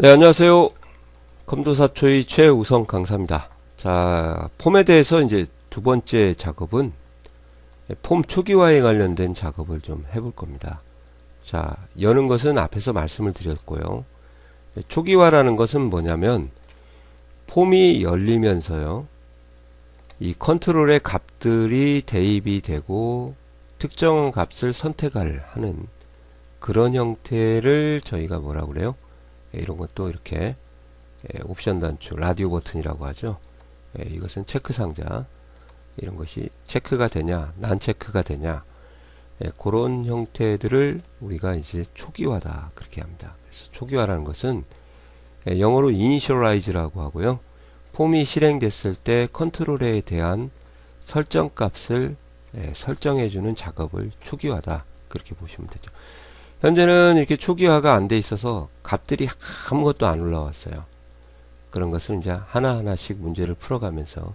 네, 안녕하세요. 검도사초의 최우성 강사입니다. 자, 폼에 대해서 이제 두 번째 작업은 폼 초기화에 관련된 작업을 좀 해볼 겁니다. 자, 여는 것은 앞에서 말씀을 드렸고요. 초기화라는 것은 뭐냐면 폼이 열리면서요. 이 컨트롤의 값들이 대입이 되고 특정 값을 선택을 하는 그런 형태를 저희가 뭐라고 그래요? 이런 것도 이렇게 옵션 단축, 라디오 버튼이라고 하죠. 이것은 체크 상자. 이런 것이 체크가 되냐, 난 체크가 되냐. 그런 형태들을 우리가 이제 초기화다. 그렇게 합니다. 그래서 초기화라는 것은 영어로 initialize라고 하고요. 폼이 실행됐을 때 컨트롤에 대한 설정 값을 설정해주는 작업을 초기화다. 그렇게 보시면 되죠. 현재는 이렇게 초기화가 안 돼 있어서 값들이 아무것도 안 올라왔어요. 그런 것을 이제 하나하나씩 문제를 풀어가면서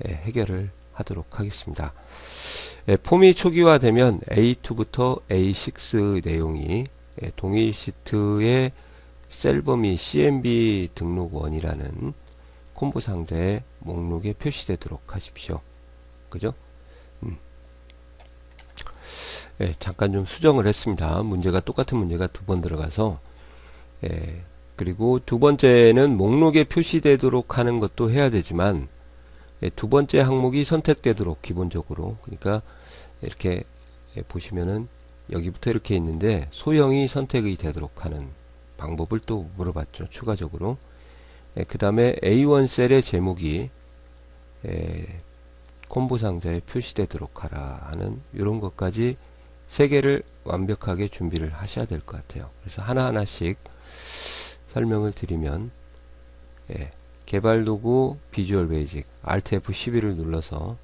해결을 하도록 하겠습니다. 폼이 초기화되면 A2부터 A6 내용이 동일 시트의 셀 범위 CMB 등록원이라는 콤보 상자의 목록에 표시되도록 하십시오. 그죠? 잠깐 좀 수정을 했습니다. 문제가 똑같은 문제가 두 번 들어가서 그리고 두 번째는 목록에 표시되도록 하는 것도 해야 되지만 두 번째 항목이 선택되도록 기본적으로 그러니까 이렇게 보시면은 여기부터 이렇게 있는데 소형이 선택이 되도록 하는 방법을 또 물어봤죠. 추가적으로 그 다음에 A1 셀의 제목이 콤보 상자에 표시되도록 하라 하는 이런 것까지 세 개를 완벽하게 준비를 하셔야 될 것 같아요. 그래서 하나하나씩 설명을 드리면 개발 도구 비주얼 베이직 Alt F11을 눌러서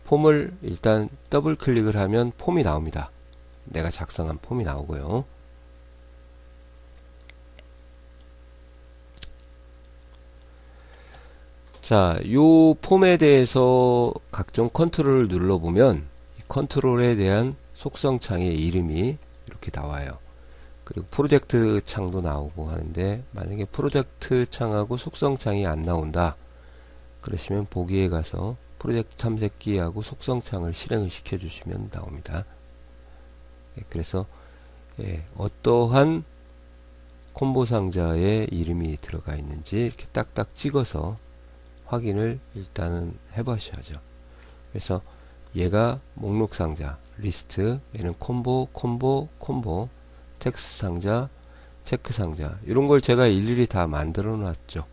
폼을 일단 더블 클릭을 하면 폼이 나옵니다. 내가 작성한 폼이 나오고요. 자, 요 폼에 대해서 각종 컨트롤을 눌러보면 이 컨트롤에 대한 속성 창의 이름이 이렇게 나와요. 그리고 프로젝트 창도 나오고 하는데 만약에 프로젝트 창하고 속성 창이 안 나온다 그러시면 보기에 가서 프로젝트 탐색기하고 속성 창을 실행을 시켜 주시면 나옵니다. 그래서 어떠한 콤보 상자에 이름이 들어가 있는지 이렇게 딱딱 찍어서 확인을 일단은 해보셔야죠. 그래서 얘가 목록 상자, 리스트, 얘는 콤보, 텍스트 상자, 체크 상자 이런 걸 제가 일일이 다 만들어 놨죠.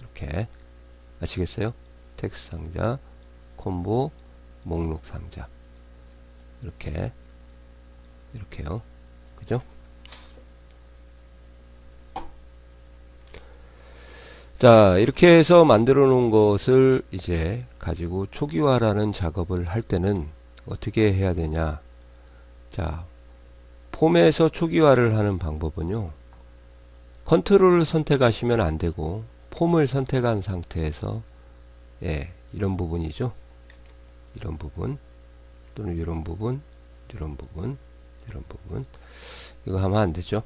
이렇게 아시겠어요? 텍스트 상자, 콤보, 목록 상자 이렇게요. 그죠? 자, 이렇게 해서 만들어 놓은 것을 이제 가지고 초기화라는 작업을 할 때는 어떻게 해야 되냐. 자, 폼에서 초기화를 하는 방법은요. 컨트롤을 선택하시면 안 되고 폼을 선택한 상태에서 이런 부분이죠. 이런 부분 또는 이런 부분 이런 부분 이런 부분 이거 하면 안 되죠.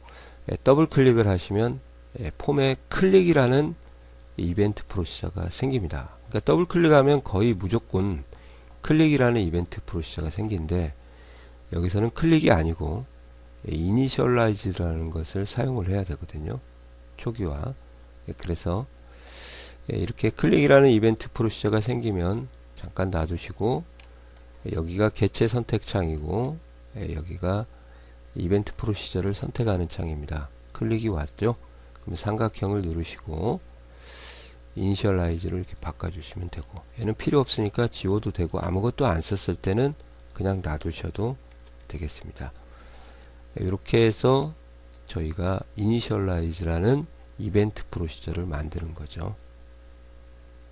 더블 클릭을 하시면 폼에 클릭이라는 이벤트 프로시저가 생깁니다. 그러니까 더블 클릭하면 거의 무조건 클릭이라는 이벤트 프로시저가 생긴데 여기서는 클릭이 아니고 이니셜라이즈라는 것을 사용을 해야 되거든요. 초기화. 그래서 이렇게 클릭이라는 이벤트 프로시저가 생기면 잠깐 놔두시고 여기가 개체 선택 창이고 여기가 이벤트 프로시저를 선택하는 창입니다. 클릭이 왔죠. 그럼 삼각형을 누르시고 이니셜라이즈를 이렇게 바꿔주시면 되고 얘는 필요 없으니까 지워도 되고 아무것도 안 썼을 때는 그냥 놔두셔도 되겠습니다. 이렇게 해서 저희가 이니셜라이즈라는 이벤트 프로시저를 만드는 거죠.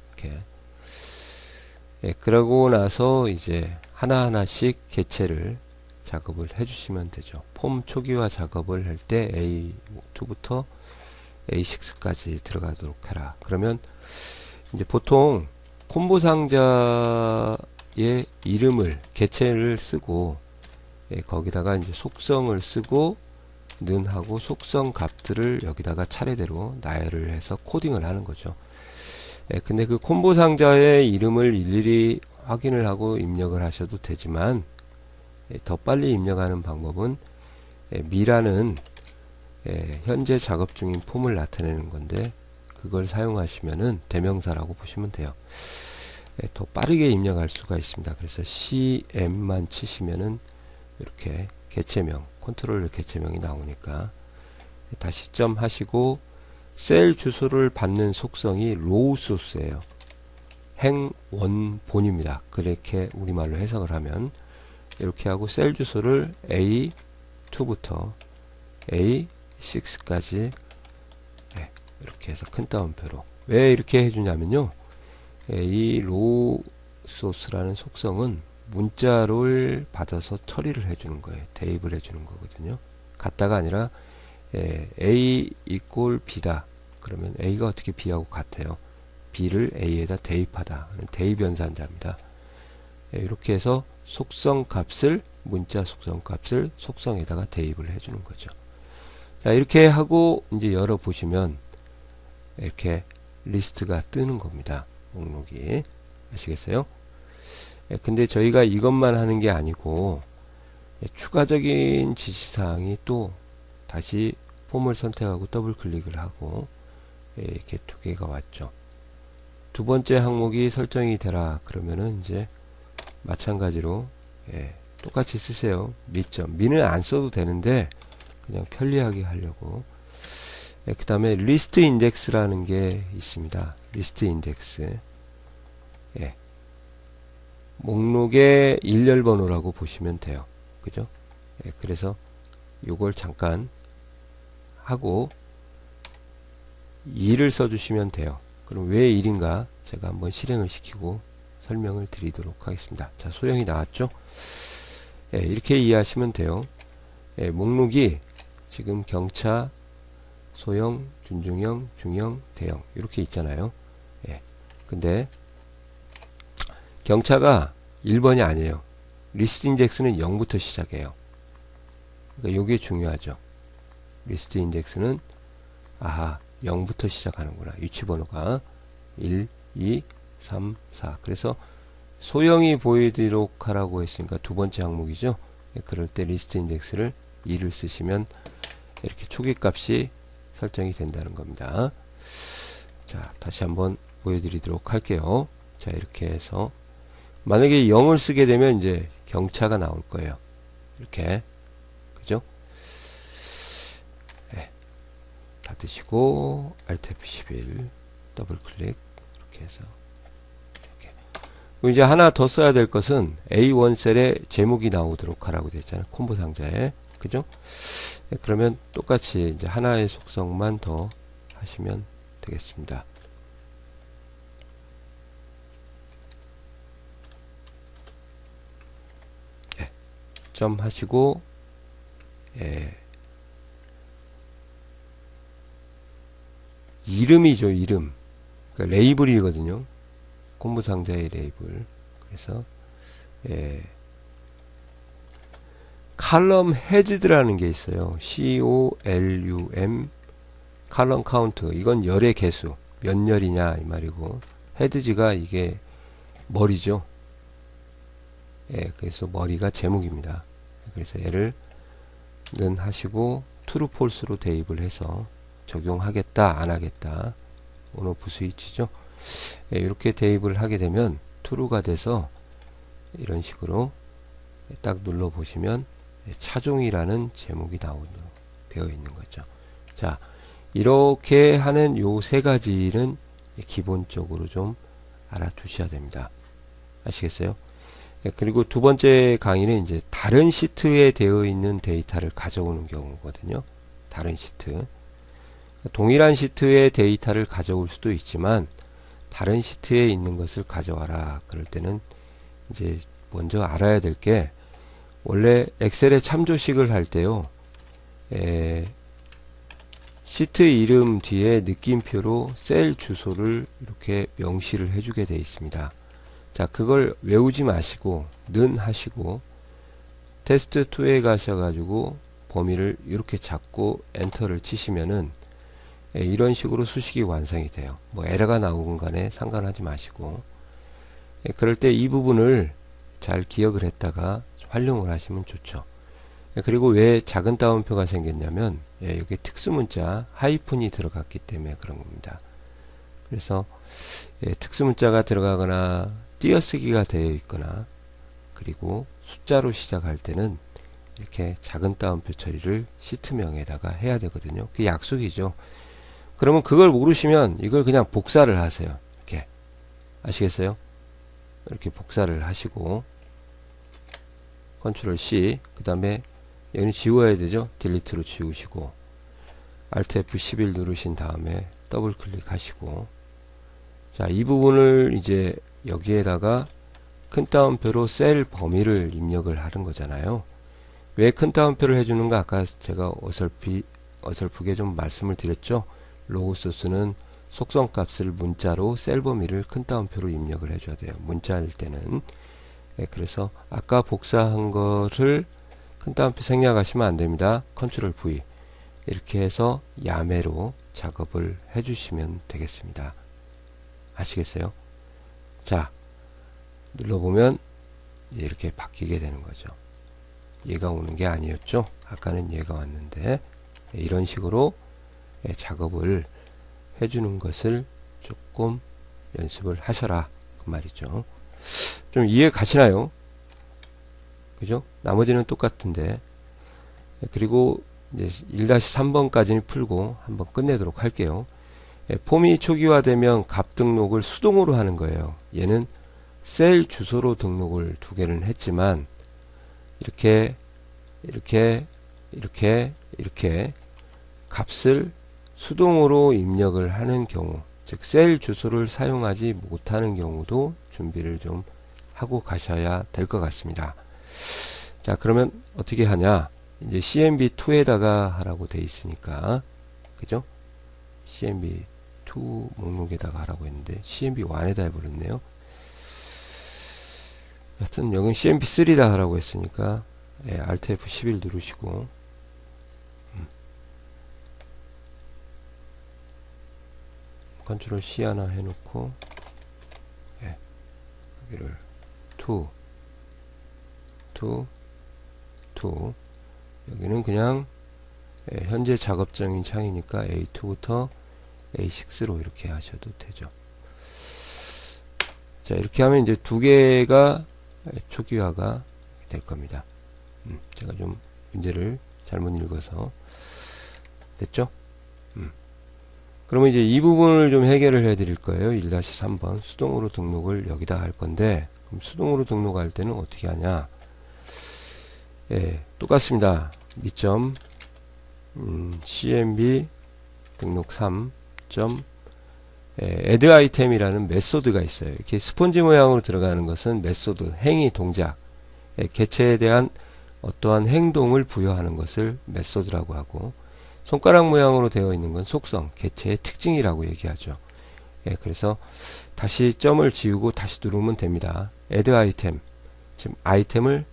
이렇게 그러고 나서 이제 하나하나씩 개체를 작업을 해주시면 되죠. 폼 초기화 작업을 할 때 A2부터 A6까지 들어가도록 해라. 그러면 이제 보통 콤보 상자의 이름을 개체를 쓰고 거기다가 이제 속성을 쓰고 는 하고 속성 값들을 여기다가 차례대로 나열을 해서 코딩을 하는 거죠. 근데 그 콤보 상자의 이름을 일일이 확인을 하고 입력을 하셔도 되지만 더 빨리 입력하는 방법은 미라는 현재 작업 중인 폼을 나타내는 건데 그걸 사용하시면은 대명사라고 보시면 돼요. 더 빠르게 입력할 수가 있습니다. 그래서 CM만 치시면은 이렇게 개체명, 컨트롤 개체명이 나오니까 다시 점 하시고 셀 주소를 받는 속성이 로우 소스예요. 행원본입니다. 그렇게 우리말로 해석을 하면 이렇게 하고 셀 주소를 A2부터 A6까지 이렇게 해서 큰 따옴표로 왜 이렇게 해주냐면요, 이 로우 소스라는 속성은 문자를 받아서 처리를 해주는 거예요. 대입을 해주는 거거든요. 같다가 아니라 A 이꼴 B다. 그러면 A가 어떻게 B하고 같아요? B를 A에다 대입하다. 대입 연산자입니다. 이렇게 해서 속성 값을, 문자 속성 값을 속성에다가 대입을 해주는 거죠. 자, 이렇게 하고 이제 열어보시면 이렇게 리스트가 뜨는 겁니다. 목록이. 아시겠어요? 근데 저희가 이것만 하는 게 아니고 추가적인 지시사항이 또 다시 폼을 선택하고 더블 클릭을 하고 이렇게 두 개가 왔죠. 두 번째 항목이 설정이 되라 그러면은 이제 마찬가지로 똑같이 쓰세요. 미점. 미는 안 써도 되는데 그냥 편리하게 하려고. 그 다음에 리스트 인덱스라는 게 있습니다. 리스트 인덱스. 목록의 일렬 번호라고 보시면 돼요. 그죠? 그래서 요걸 잠깐 하고 2를 써주시면 돼요. 그럼 왜 1인가 제가 한번 실행을 시키고 설명을 드리도록 하겠습니다. 자, 소형이 나왔죠? 이렇게 이해하시면 돼요. 목록이 지금 경차, 소형, 준중형, 중형, 대형 이렇게 있잖아요. 근데 경차가 1번이 아니에요. 리스트 인덱스는 0부터 시작해요. 그러니까 요게 중요하죠. 리스트 인덱스는 0부터 시작하는구나. 위치번호가 1, 2, 3, 4. 그래서 소형이 보이도록 하라고 했으니까 두 번째 항목이죠. 그럴 때 리스트 인덱스를 2를 쓰시면 이렇게 초기 값이 설정이 된다는 겁니다. 자, 다시 한번 보여드리도록 할게요. 자, 이렇게 해서 만약에 0을 쓰게 되면 이제 경차가 나올 거예요. 이렇게. 그죠? 닫으시고 Alt F11 더블 클릭 이렇게 해서 이렇게. 그리고 이제 하나 더 써야 될 것은 A1 셀에 제목이 나오도록 하라고 되어 있잖아요. 콤보 상자에. 그죠? 그러면 똑같이 이제 하나의 속성만 더 하시면 되겠습니다. 점 하시고 이름이죠. 이름. 그러니까 레이블이거든요. 콤보 상자의 레이블. 그래서 칼럼 헤즈드라는 게 있어요. COLUM 칼럼 카운트. 이건 열의 개수. 몇 열이냐 이 말이고, 헤드지가 이게 머리죠. 그래서 머리가 제목입니다. 그래서 얘를 는 하시고 true false로 대입을 해서 적용하겠다 안 하겠다 온오프 스위치죠. 이렇게 대입을 하게 되면 true가 돼서 이런 식으로 딱 눌러 보시면 차종이라는 제목이 되어 있는 거죠. 자, 이렇게 하는 요 세 가지는 기본적으로 좀 알아두셔야 됩니다. 아시겠어요? 그리고 두 번째 강의는 이제 다른 시트에 되어 있는 데이터를 가져오는 경우거든요. 다른 시트. 동일한 시트의 데이터를 가져올 수도 있지만 다른 시트에 있는 것을 가져와라. 그럴 때는 이제 먼저 알아야 될 게, 원래 엑셀의 참조식을 할 때요, 시트 이름 뒤에 느낌표로 셀 주소를 이렇게 명시를 해주게 되어 있습니다. 자, 그걸 외우지 마시고 는 하시고 테스트 2에 가셔가지고 범위를 이렇게 잡고 엔터를 치시면은 이런 식으로 수식이 완성이 돼요. 뭐 에러가 나오건 간에 상관하지 마시고, 그럴 때 이 부분을 잘 기억을 했다가 활용을 하시면 좋죠. 그리고 왜 작은 따옴표가 생겼냐면 여기 특수문자 하이픈이 들어갔기 때문에 그런 겁니다. 그래서 특수문자가 들어가거나 띄어쓰기가 되어 있거나 그리고 숫자로 시작할 때는 이렇게 작은 따옴표 처리를 시트명에다가 해야 되거든요. 그게 약속이죠. 그러면 그걸 모르시면 이걸 그냥 복사를 하세요. 이렇게 아시겠어요? 이렇게 복사를 하시고 컨트롤 C, 그 다음에 여기는 지워야 되죠. 딜리트로 지우시고 Alt F11 누르신 다음에 더블 클릭하시고, 자, 이 부분을 이제 여기에다가 큰 따옴표로 셀 범위를 입력을 하는 거잖아요. 왜 큰 따옴표를 해주는가? 아까 제가 어설프게 좀 말씀을 드렸죠. 로고 소스는 속성 값을 문자로 셀 범위를 큰 따옴표로 입력을 해줘야 돼요. 문자일 때는. 그래서 아까 복사한 거를 큰 따옴표 생략하시면 안 됩니다. 컨트롤 V. 이렇게 해서 야매로 작업을 해주시면 되겠습니다. 아시겠어요? 자, 눌러보면 이렇게 바뀌게 되는 거죠. 얘가 오는 게 아니었죠. 아까는 얘가 왔는데 이런 식으로 작업을 해주는 것을 조금 연습을 하셔라 그 말이죠. 좀 이해 가시나요? 그죠? 나머지는 똑같은데. 그리고 이제 1-3번까지는 풀고 한번 끝내도록 할게요. 폼이 초기화되면 값 등록을 수동으로 하는 거예요. 얘는 셀 주소로 등록을 두 개는 했지만 이렇게 값을 수동으로 입력을 하는 경우, 즉 셀 주소를 사용하지 못하는 경우도 준비를 좀 하고 가셔야 될 것 같습니다. 자, 그러면 어떻게 하냐? 이제 CMB2에다가 하라고 돼 있으니까, 그죠? CMB2 목록에다가 하라고 했는데 CMB1에다 해버렸네요. 여튼 여긴 CMB3다 하라고 했으니까 Alt F11 누르시고 컨트롤 C 하나 해놓고 여기를 2 여기는 그냥 현재 작업장인 창이니까 A2부터 A6로 이렇게 하셔도 되죠. 자, 이렇게 하면 이제 두 개가 초기화가 될 겁니다. 제가 좀 문제를 잘못 읽어서 됐죠? 그러면 이제 이 부분을 좀 해결을 해 드릴 거예요. 1-3번 수동으로 등록을 여기다 할 건데, 그럼 수동으로 등록할 때는 어떻게 하냐? 똑같습니다. 미점 cmb 등록 3. add 아이템이라는 메소드가 있어요. 이렇게 스폰지 모양으로 들어가는 것은 메소드, 행위, 동작, 개체에 대한 어떠한 행동을 부여하는 것을 메소드라고 하고, 손가락 모양으로 되어 있는 건 속성, 개체의 특징이라고 얘기하죠. 그래서 다시 점을 지우고 다시 누르면 됩니다. add 아이템, 지금 아이템을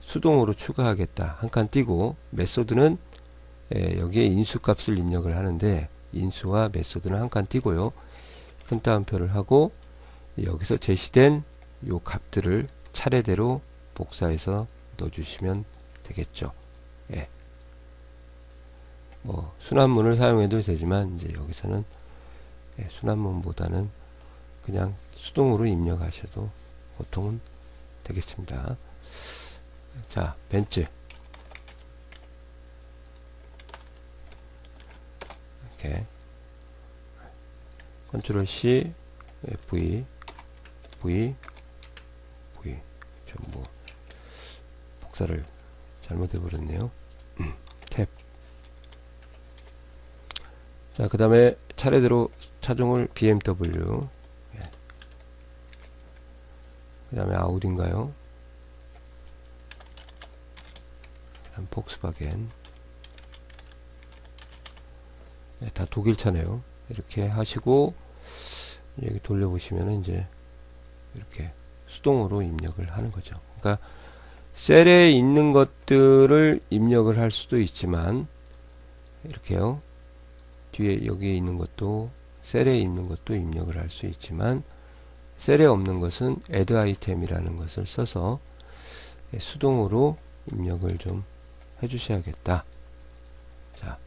수동으로 추가하겠다. 한 칸 띄고, 메소드는 여기에 인수값을 입력을 하는데 인수와 메소드는 한 칸 띄고요. 큰 따옴표를 하고 여기서 제시된 요 값들을 차례대로 복사해서 넣어주시면 되겠죠. 뭐 순환문을 사용해도 되지만 이제 여기서는 순환문보다는 그냥 수동으로 입력하셔도 보통은 되겠습니다. 자, 벤츠 이렇게 컨트롤 C, V 좀 뭐 복사를 잘못해 버렸네요. 탭. 자, 그 다음에 차례대로 차종을 BMW, 그 다음에 아우디인가요? 그 다음 폭스바겐, 다 독일차네요. 이렇게 하시고 여기 돌려보시면 이제 이렇게 수동으로 입력을 하는 거죠. 그러니까 셀에 있는 것들을 입력을 할 수도 있지만 이렇게요. 뒤에 여기에 있는 것도 셀에 있는 것도 입력을 할 수 있지만 셀에 없는 것은 add item이라는 것을 써서 수동으로 입력을 좀 해주셔야겠다. 자,